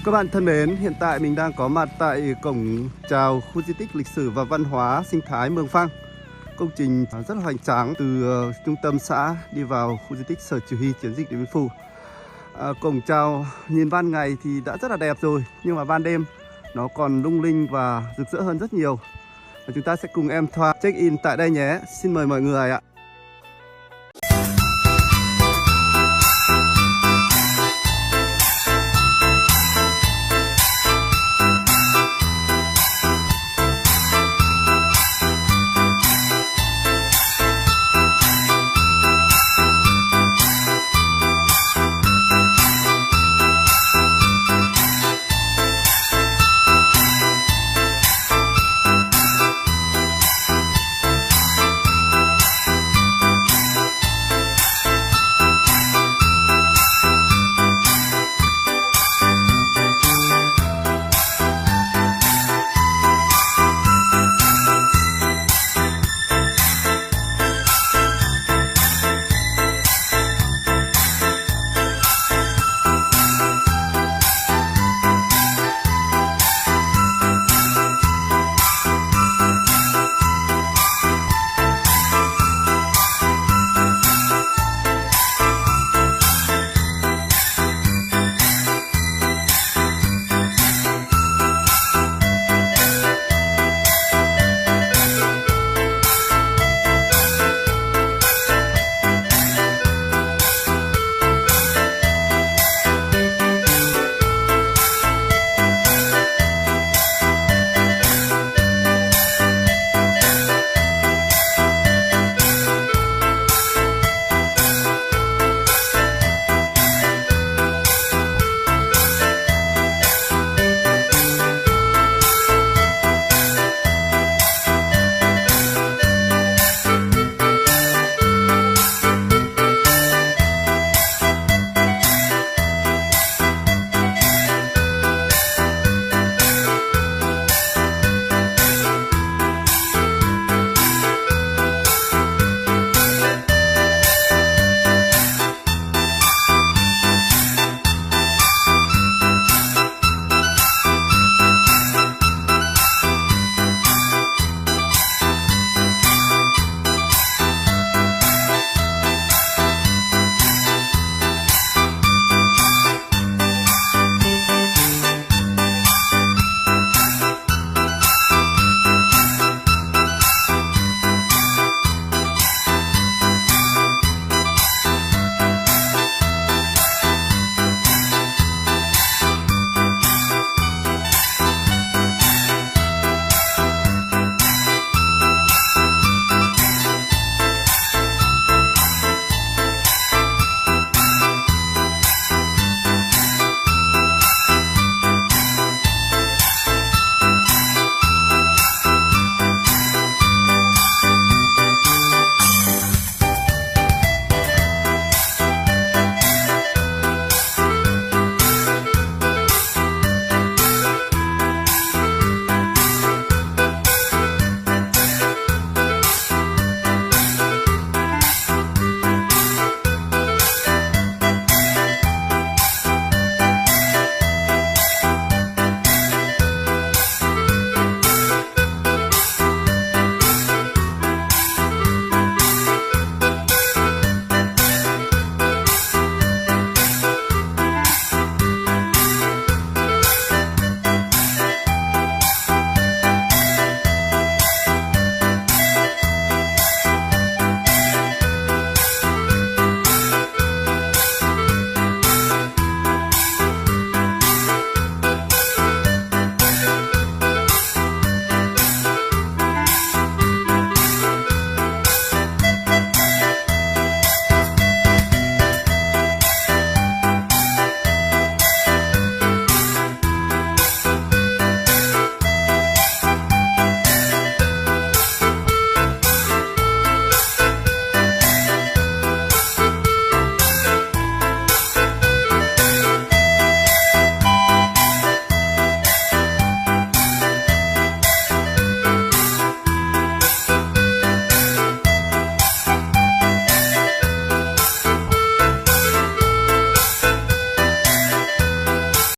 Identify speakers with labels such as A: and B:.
A: Các bạn thân mến, hiện tại mình đang có mặt tại cổng chào khu di tích lịch sử và văn hóa sinh thái Mường Phăng. Công trình rất là hoành tráng từ trung tâm xã đi vào khu di tích Sở Chỉ huy Chiến dịch Điện Biên Phủ. Cổng chào nhìn ban ngày thì đã rất là đẹp rồi, nhưng mà ban đêm nó còn lung linh và rực rỡ hơn rất nhiều. Và chúng ta sẽ cùng em Thoa check in tại đây nhé. Xin mời mọi người ạ.